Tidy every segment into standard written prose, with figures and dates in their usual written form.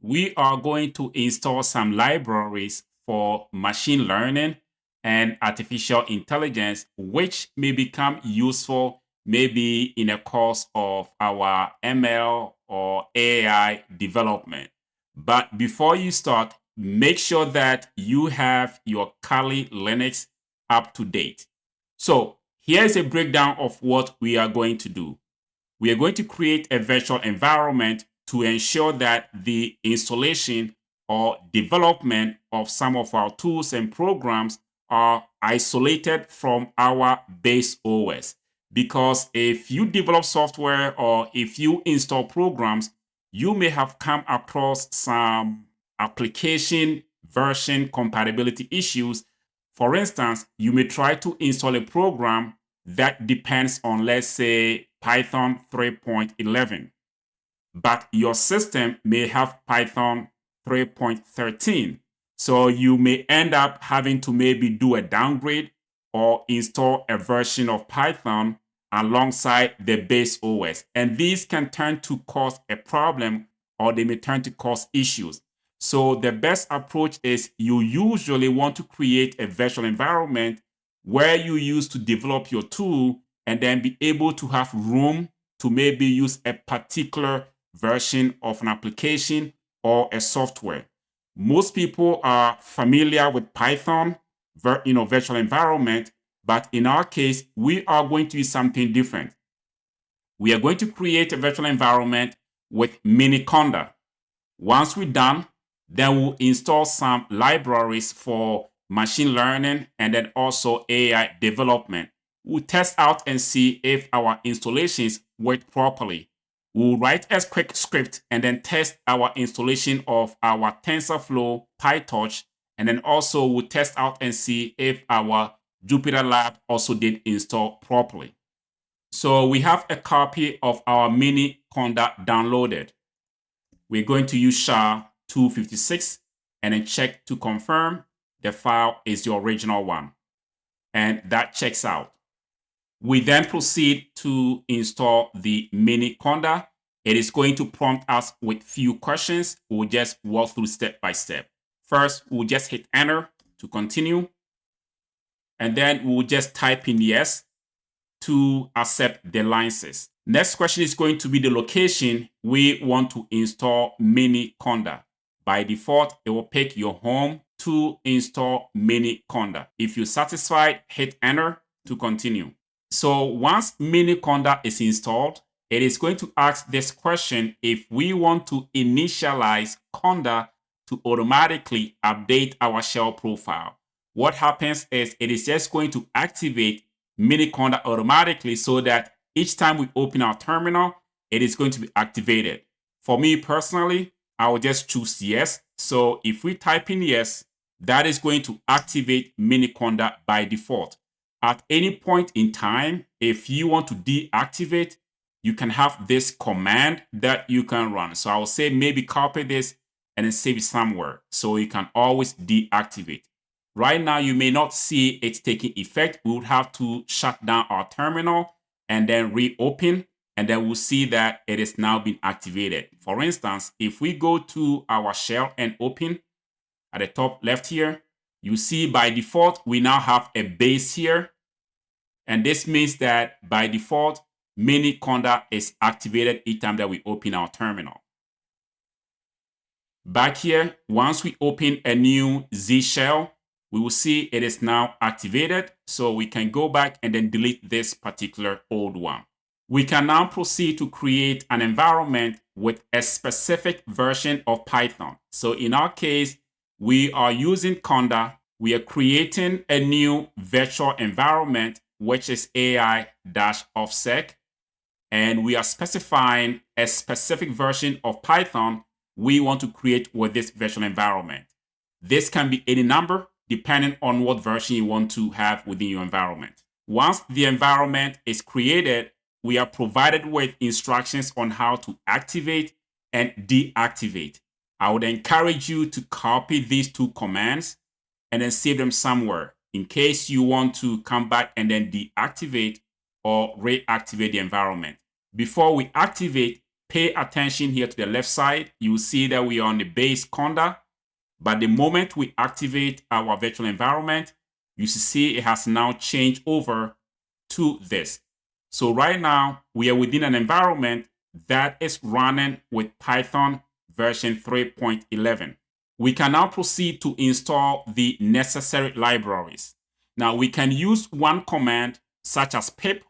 we are going to install some libraries for machine learning and artificial intelligence, which may become useful maybe in a course of our ML or AI development. But before you start, make sure that you have your Kali Linux up to date. So here's a breakdown of what we are going to do. We are going to create a virtual environment to ensure that the installation or development of some of our tools and programs are isolated from our base OS. Because if you develop software or if you install programs, you may have come across some application version compatibility issues. For instance, you may try to install a program that depends on, let's say, Python 3.11, but your system may have Python 3.13. So you may end up having to maybe do a downgrade or install a version of Python alongside the base OS. And these can turn to cause a problem, or they may turn to cause issues. So the best approach is you usually want to create a virtual environment where you use to develop your tool and then be able to have room to maybe use a particular version of an application or a software. Most people are familiar with Python, virtual environment, but in our case, we are going to use something different. We are going to create a virtual environment with Miniconda. Once we're done, then we'll install some libraries for machine learning and then also AI development. We'll test out and see if our installations work properly. We'll write a quick script and then test our installation of our TensorFlow, PyTorch, and then also we'll test out and see if our Jupyter Lab also did install properly. So we have a copy of our Miniconda downloaded. We're going to use SHA-256 and then check to confirm the file is the original one. And that checks out. We then proceed to install the Miniconda. It is going to prompt us with few questions. We'll just walk through step by step. First, we'll just hit enter to continue. And then we'll just type in yes to accept the license. Next question is going to be the location we want to install Miniconda. By default, it will pick your home to install Miniconda. If you're satisfied, hit enter to continue. So once Miniconda is installed, it is going to ask this question if we want to initialize Conda to automatically update our shell profile. What happens is it is just going to activate Miniconda automatically so that each time we open our terminal, it is going to be activated. For me personally, I will just choose yes. So if we type in yes, that is going to activate Miniconda by default. At any point in time, if you want to deactivate, you can have this command that you can run. So I will say maybe copy this and then save it somewhere so you can always deactivate. Right now, you may not see it taking effect. We would have to shut down our terminal and then reopen, and then we'll see that it is now been activated. For instance, if we go to our shell and open at the top left here, you see by default, we now have a base here. And this means that by default, Miniconda is activated each time that we open our terminal. Back here, once we open a new Z shell, we will see it is now activated. So we can go back and then delete this particular old one. We can now proceed to create an environment with a specific version of Python. So in our case, we are using Conda. We are creating a new virtual environment, which is AI-offsec. And we are specifying a specific version of Python we want to create with this virtual environment. This can be any number, depending on what version you want to have within your environment. Once the environment is created, we are provided with instructions on how to activate and deactivate. I would encourage you to copy these two commands and then save them somewhere in case you want to come back and then deactivate or reactivate the environment. Before we activate, pay attention here to the left side, you see that we are on the base Conda. But the moment we activate our virtual environment, you see it has now changed over to this. So right now, we are within an environment that is running with Python version 3.11. We can now proceed to install the necessary libraries. Now, we can use one command such as pip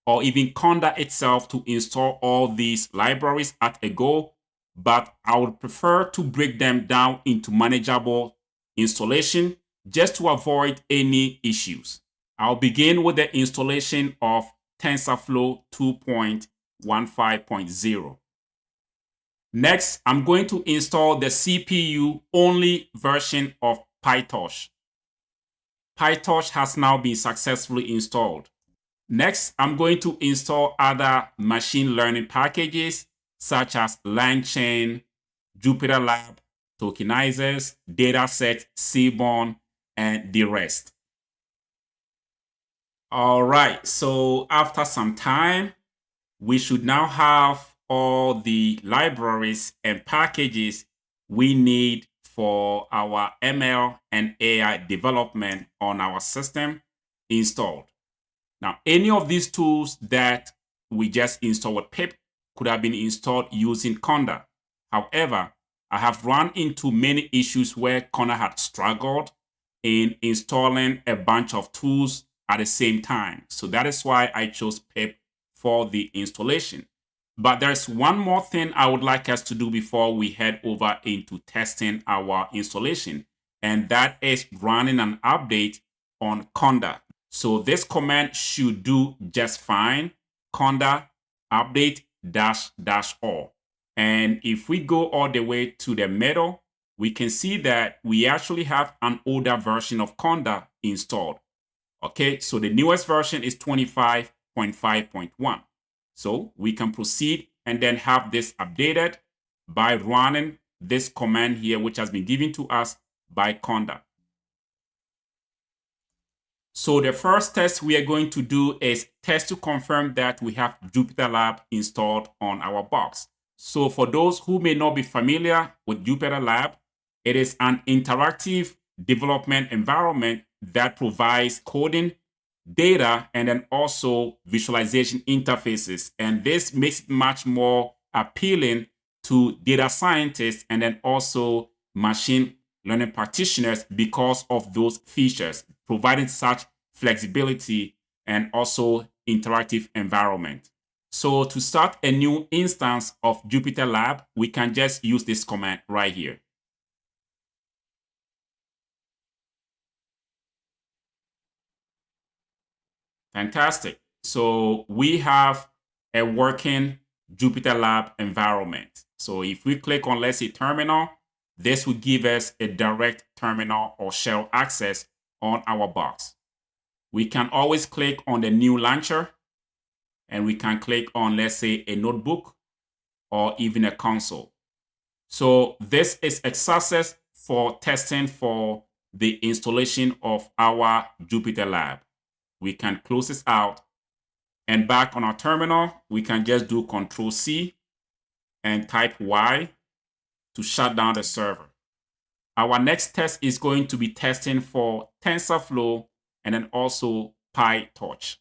or even Conda itself to install all these libraries at a go, but I would prefer to break them down into manageable installation just to avoid any issues. I'll begin with the installation of TensorFlow 2.15.0. Next, I'm going to install the CPU-only version of PyTorch. PyTorch has now been successfully installed. Next, I'm going to install other machine learning packages such as LangChain, Jupyter Lab, tokenizers, dataset, Seaborn, and the rest. All right, so after some time, we should now have all the libraries and packages we need for our ML and AI development on our system installed. Now, any of these tools that we just installed with pip could have been installed using Conda. However, I have run into many issues where Conda had struggled in installing a bunch of tools at the same time. So that is why I chose pip for the installation. But there's one more thing I would like us to do before we head over into testing our installation, and that is running an update on Conda. So this command should do just fine. Conda update --all. And if we go all the way to the middle, we can see that we actually have an older version of Conda installed. Okay, so the newest version is 25.5.1. So we can proceed and then have this updated by running this command here, which has been given to us by Conda. So the first test we are going to do is test to confirm that we have Jupyter Lab installed on our box. So for those who may not be familiar with Jupyter Lab, it is an interactive development environment that provides coding, data, and then also visualization interfaces. And this makes it much more appealing to data scientists and then also machine learning practitioners because of those features, providing such flexibility and also interactive environment. So to start a new instance of Jupyter Lab, we can just use this command right here. Fantastic. So we have a working Jupyter Lab environment. So if we click on, let's say, terminal, this will give us a direct terminal or shell access on our box. We can always click on the new launcher and we can click on, let's say, a notebook or even a console. So this is a success for testing for the installation of our Jupyter Lab. We can close this out, and back on our terminal, we can just do Control-C and type Y to shut down the server. Our next test is going to be testing for TensorFlow and then also PyTorch.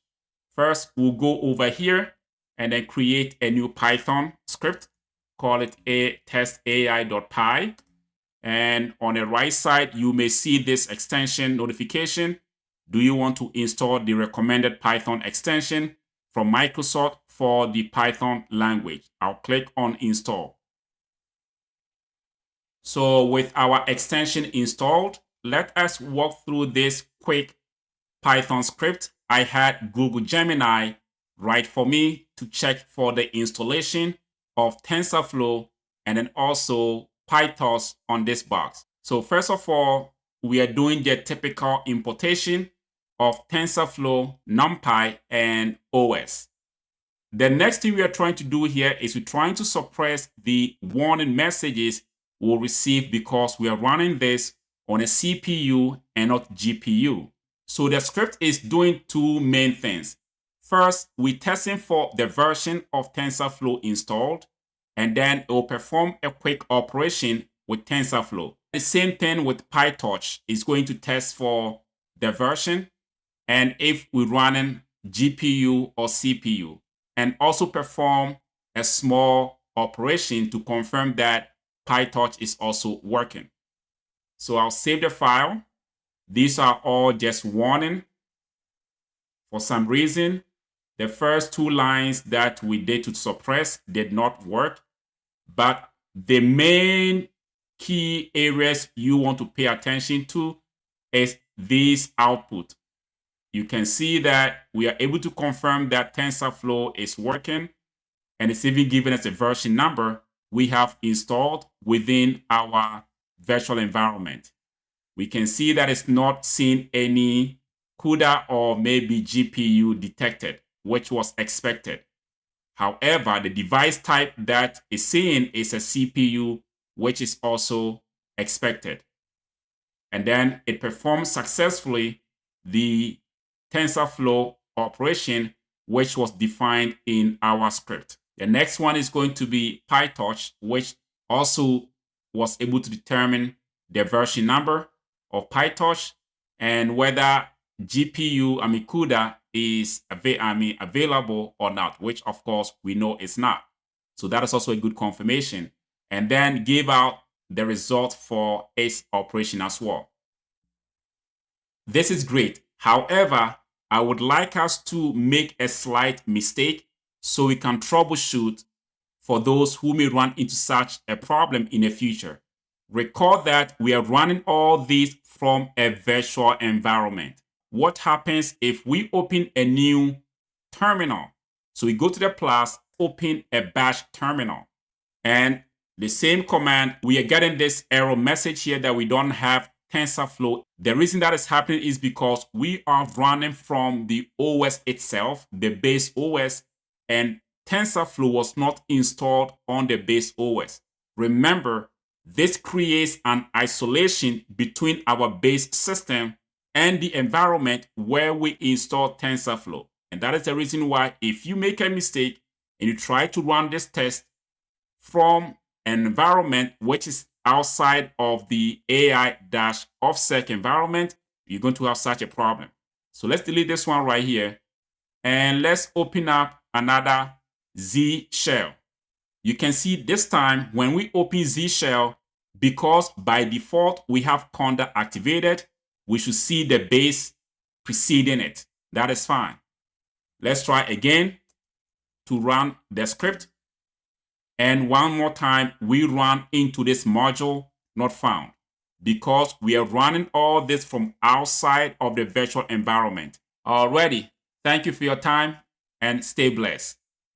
First, we'll go over here and then create a new Python script, call it testai.py. And on the right side, you may see this extension notification. Do you want to install the recommended Python extension from Microsoft for the Python language? I'll click on install. So with our extension installed, let us walk through this quick Python script. I had Google Gemini write for me to check for the installation of TensorFlow and then also PyTorch on this box. So first of all, we are doing the typical importation of TensorFlow, NumPy, and OS. The next thing we are trying to do here is we're trying to suppress the warning messages we'll receive because we are running this on a CPU and not GPU. So the script is doing two main things. First, we're testing for the version of TensorFlow installed. and then it will perform a quick operation with TensorFlow. The same thing with PyTorch. It's going to test for the version and if we're running GPU or CPU, and also perform a small operation to confirm that PyTorch is also working. So I'll save the file. These are all just warning. For some reason, the first 2 lines that we did to suppress did not work, but the main key areas you want to pay attention to is this output. You can see that we are able to confirm that TensorFlow is working, and it's even giving us a version number we have installed within our virtual environment. We can see that it's not seeing any CUDA or maybe GPU detected, which was expected. However, the device type that is seeing is a CPU, which is also expected. And then it performs successfully the TensorFlow operation, which was defined in our script. The next one is going to be PyTorch, which also was able to determine the version number of PyTorch and whether CUDA is available or not, which of course we know it's not. So that is also a good confirmation. And then give out the result for its operation as well. This is great. However, I would like us to make a slight mistake so we can troubleshoot for those who may run into such a problem in the future. Recall that we are running all these from a virtual environment. What happens if we open a new terminal? So we go to the plus, open a bash terminal, and the same command, we are getting this error message here that we don't have TensorFlow. The reason that is happening is because we are running from the OS itself, the base OS, and TensorFlow was not installed on the base OS. Remember, this creates an isolation between our base system and the environment where we install TensorFlow. And that is the reason why if you make a mistake and you try to run this test from an environment which is outside of the AI-offsec environment, you're going to have such a problem. So let's delete this one right here. And let's open up another Z shell. You can see this time when we open Z shell, because by default we have Conda activated, we should see the base preceding it. That is fine. Let's try again to run the script. And one more time, we run into this module not found because we are running all this from outside of the virtual environment. Alrighty, thank you for your time and stay blessed.